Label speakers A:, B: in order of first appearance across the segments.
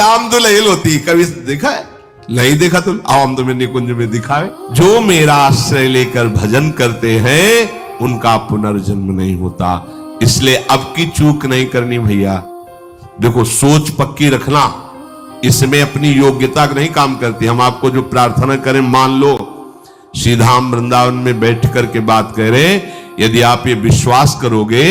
A: श्याम दुलहिल होती, कभी देखा है? नहीं देखा तो आओ हम तुम्हें निकुंज में दिखाए। जो मेरा आश्रय लेकर भजन करते हैं उनका पुनर्जन्म नहीं होता। इसलिए अब की चूक नहीं करनी भैया। देखो सोच पक्की रखना, इसमें अपनी योग्यता नहीं काम करती। हम आपको जो प्रार्थना करें मान लो, श्रीधाम वृंदावन में बैठ करके बात करें, यदि आप ये विश्वास करोगे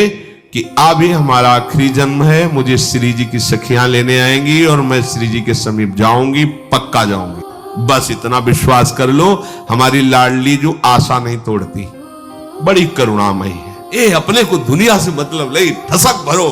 A: कि अभी हमारा आखिरी जन्म है, मुझे श्री जी की सखियां लेने आएंगी और मैं श्री जी के समीप जाऊंगी, पक्का जाऊंगी, बस इतना विश्वास कर लो। हमारी लाडली जो आशा नहीं तोड़ती, बड़ी करुणामयी है। ये अपने को दुनिया से मतलब नहीं, ठसक भरो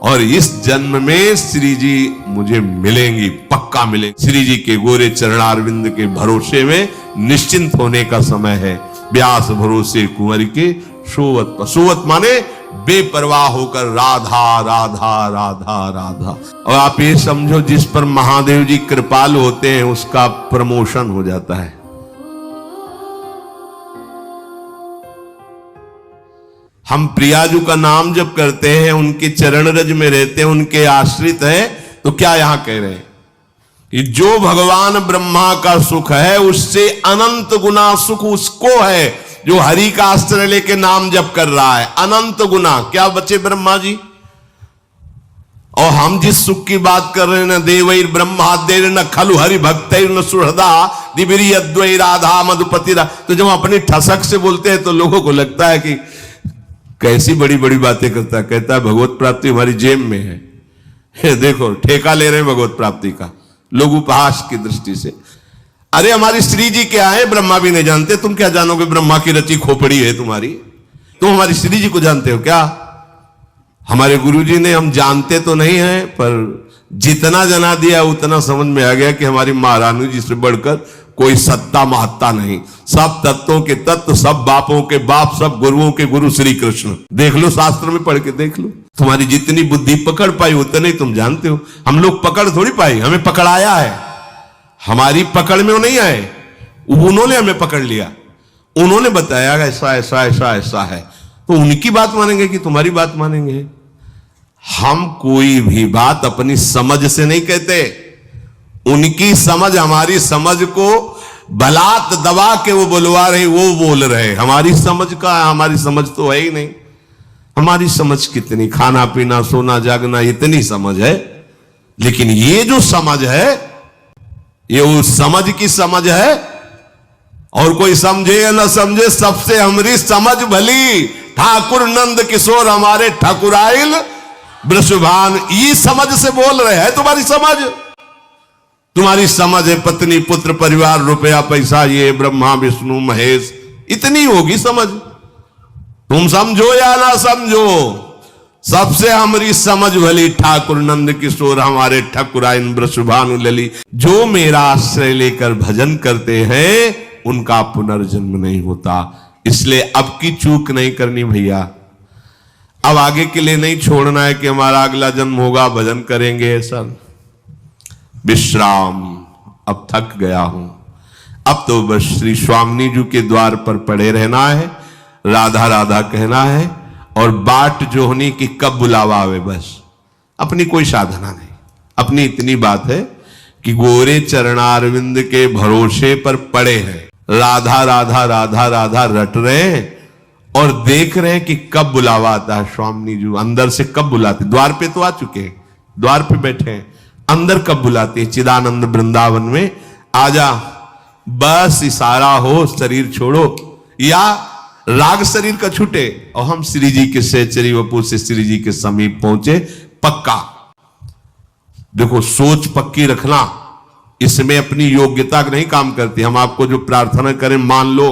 A: और इस जन्म में श्री जी मुझे मिलेंगी, पक्का मिलेंगी। श्री जी के गोरे चरणारविंद के भरोसे में निश्चिंत होने का समय है। व्यास भरोसे कुंवर के सोवत, सोवत माने बेपरवाह होकर राधा राधा राधा राधा। और आप ये समझो, जिस पर महादेव जी कृपालु होते हैं उसका प्रमोशन हो जाता है। हम प्रियाजू का नाम जब करते हैं, उनके चरण रज में रहते हैं, उनके आश्रित हैं, तो क्या यहां कह रहे हैं कि जो भगवान ब्रह्मा का सुख है उससे अनंत गुना सुख उसको है जो हरि का आश्रय लेके नाम जप कर रहा है। अनंत गुना क्या बचे ब्रह्मा जी। और हम जिस सुख की बात कर रहे हैं, न देवैर ब्रह्मादेर न खलु हरि भक्तैर न सुहृदा दिबिरी अद्वै राधा मधुपति। तो जब अपनी ठसक से बोलते हैं तो लोगों को लगता है कि कैसी बड़ी बड़ी बातें करता है। कहता है भगवत प्राप्ति हमारी जेब में है। देखो ठेका ले रहे हैं भगवत प्राप्ति का लोग उपहास की दृष्टि से। अरे हमारी श्री जी क्या है ब्रह्मा भी नहीं जानते, तुम क्या जानोगे? ब्रह्मा की रची खोपड़ी है तुम्हारी, तुम हमारी श्री जी को जानते हो क्या? हमारे गुरु जी ने, हम जानते तो नहीं है पर जितना जना दिया उतना समझ में आ गया कि हमारी महारानी जी से बढ़कर कोई सत्ता महत्ता नहीं। सब तत्वों के तत्व, सब बापों के बाप, सब गुरुओं के गुरु श्री कृष्ण। देख लो शास्त्र में पढ़ के देख लो। तुम्हारी जितनी बुद्धि पकड़ पाई उतने तुम जानते हो। हम लोग पकड़ थोड़ी पाई, हमें पकड़ाया है। हमारी पकड़ में वो नहीं आए, उन्होंने हमें पकड़ लिया, उन्होंने बताया ऐसा ऐसा ऐसा ऐसा है, तो उनकी बात मानेंगे कि तुम्हारी बात मानेंगे? हम कोई भी बात अपनी समझ से नहीं कहते। उनकी समझ हमारी समझ को बलात् दबा के वो बुलवा रहे, वो बोल रहे। हमारी समझ का, हमारी समझ तो है ही नहीं। हमारी समझ कितनी, खाना पीना सोना जागना इतनी समझ है, लेकिन ये जो समझ है ये उस समझ की समझ है। और कोई समझे या ना समझे, सबसे हमारी समझ भली। ठाकुर नंद किशोर हमारे ठाकुराइल वृषभान, ये समझ से बोल रहे हैं। तुम्हारी समझ, तुम्हारी समझ है पत्नी पुत्र परिवार रुपया पैसा, ये ब्रह्मा विष्णु महेश, इतनी होगी समझ। तुम समझो या ना समझो, सबसे हमारी समझ भली ठाकुर नंद किशोर हमारे ठाकुराइन वृषभानु लली। जो मेरा आश्रय लेकर भजन करते हैं उनका पुनर्जन्म नहीं होता। इसलिए अब की चूक नहीं करनी भैया। अब आगे के लिए नहीं छोड़ना है कि हमारा अगला जन्म होगा भजन करेंगे, ऐसा। विश्राम, अब थक गया हूं, अब तो बस श्री स्वामिनी जी के द्वार पर पड़े रहना है, राधा राधा कहना है और बाट जोहनी की कब बुलावा आवे, बस। अपनी कोई साधना नहीं। अपनी इतनी बात है कि गोरे चरणारविंद के भरोसे पर पड़े हैं, राधा राधा राधा राधा रट रहे हैं और देख रहे हैं कि कब बुलावा आता है। स्वामिनी जी अंदर से कब बुलाते, द्वार पे तो आ चुके हैं, द्वार पे बैठे हैं, अंदर कब बुलाते हैं? चिदानंद वृंदावन में आजा, बस इशारा हो, शरीर छोड़ो या राग शरीर का छूटे और हम श्री जी के सहचरी वपू से श्री जी के समीप पहुंचे, पक्का। देखो सोच पक्की रखना, इसमें अपनी योग्यता नहीं काम करती। हम आपको जो प्रार्थना करें मान लो,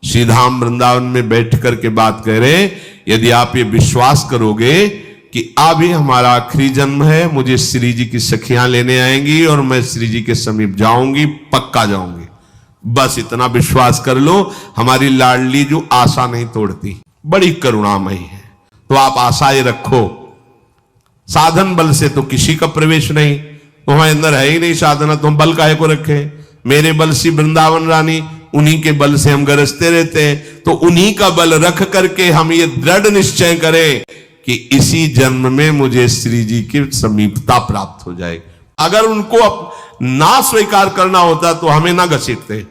A: श्रीधाम वृंदावन में बैठ करके बात करें, यदि आप ये विश्वास करोगे कि अभी हमारा आखिरी जन्म है, मुझे श्री जी की सखियां लेने आएंगी और मैं श्री जी के समीप जाऊंगी, पक्का जाऊंगी, बस इतना विश्वास कर लो। हमारी लाडली जो आशा नहीं तोड़ती, बड़ी करुणामयी है। तो आप आशाएं रखो। साधन बल से तो किसी का प्रवेश नहीं, तुम्हारे अंदर है ही नहीं साधना, तुम बल काहे को रखे? मेरे बल से वृंदावन रानी, उन्हीं के बल से हम गरजते रहते हैं। तो उन्हीं का बल रख करके हम ये दृढ़ निश्चय करें कि इसी जन्म में मुझे श्री जी की समीपता प्राप्त हो जाए। अगर उनको ना स्वीकार करना होता तो हमें ना घसीटते,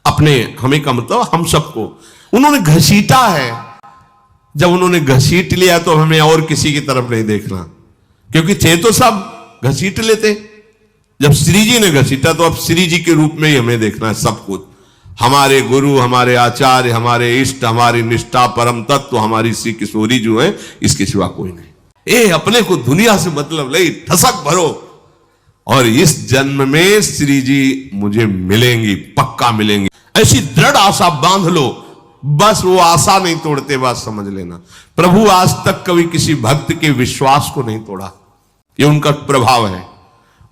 A: अपने हमें का मतलब हम सबको उन्होंने घसीटा है। जब उन्होंने घसीट लिया तो हमें और किसी की तरफ नहीं देखना, क्योंकि थे तो सब घसीट लेते। जब श्री जी ने घसीटा तो अब श्री जी के रूप में ही हमें देखना है सब कुछ। हमारे गुरु, हमारे आचार्य, हमारे इष्ट, हमारी निष्ठा, परम तत्व हमारी श्री किशोरी जो है, इसके सिवा कोई नहीं। ए अपने को दुनिया से मतलब नहीं, ठसक भरो। और इस जन्म में श्री जी मुझे मिलेंगी, पक्का मिलेंगी, ऐसी दृढ़ आशा बांध लो। बस वो आशा नहीं तोड़ते, बात समझ लेना। प्रभु आज तक कभी किसी भक्त के विश्वास को नहीं तोड़ा, ये उनका प्रभाव है,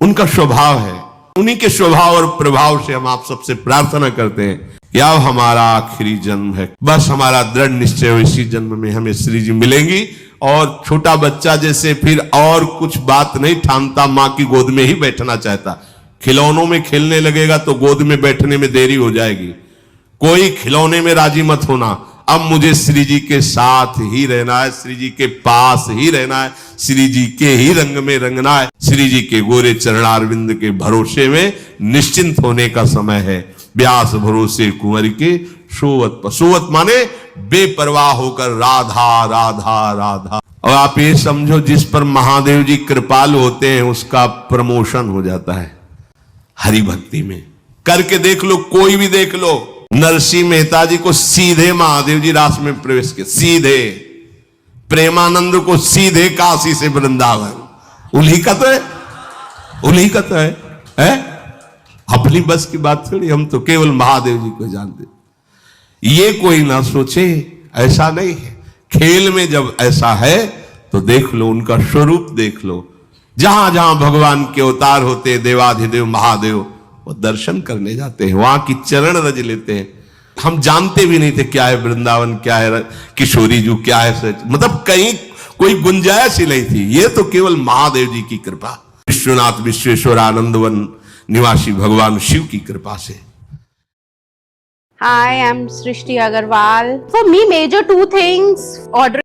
A: उनका स्वभाव है। उन्हीं के स्वभाव और प्रभाव से हम आप सबसे प्रार्थना करते हैं कि अब हमारा आखिरी जन्म है, बस हमारा दृढ़ निश्चय हो इसी जन्म में हमें श्री जी मिलेंगी। और छोटा बच्चा जैसे फिर और कुछ बात नहीं ठानता, मां की गोद में ही बैठना चाहता। खिलौनों में खेलने लगेगा तो गोद में बैठने में देरी हो जाएगी। कोई खिलौने में राजी मत होना। अब मुझे श्री जी के साथ ही रहना है, श्री जी के पास ही रहना है, श्री जी के ही रंग में रंगना है, श्री जी के गोरे चरणारविंद के भरोसे में निश्चिंत होने का समय है। व्यास भरोसे कुंवर के सोवत, सोवत माने बेपरवाह होकर राधा राधा राधा। और आप ये समझो, जिस पर महादेव जी कृपालु होते हैं उसका प्रमोशन हो जाता है हरि भक्ति में। करके देख लो, कोई भी देख लो। नरसिंह मेहता जी को सीधे महादेव जी रास में प्रवेश किया, सीधे। प्रेमानंद को सीधे काशी से वृंदावन। उल्हीकत है, उल्हीकत है? अपनी बस की बात थोड़ी, हम तो केवल महादेव जी को जानते। ये कोई ना सोचे, ऐसा नहीं है। खेल में जब ऐसा है तो देख लो, उनका स्वरूप देख लो। जहां जहां भगवान के अवतार होते, देवाधिदेव महादेव, वो दर्शन करने जाते हैं, वहां की चरण रज लेते हैं। हम जानते भी नहीं थे क्या है वृंदावन, क्या है किशोरी जी, क्या है सच, मतलब कहीं कोई गुंजाइश ही नहीं थी। ये तो केवल महादेव जी की कृपा, विश्वनाथ विश्वेश्वर आनंदवन निवासी भगवान शिव की कृपा से।
B: Hi, I'm Srishti Agarwal. For me, major two things: ordering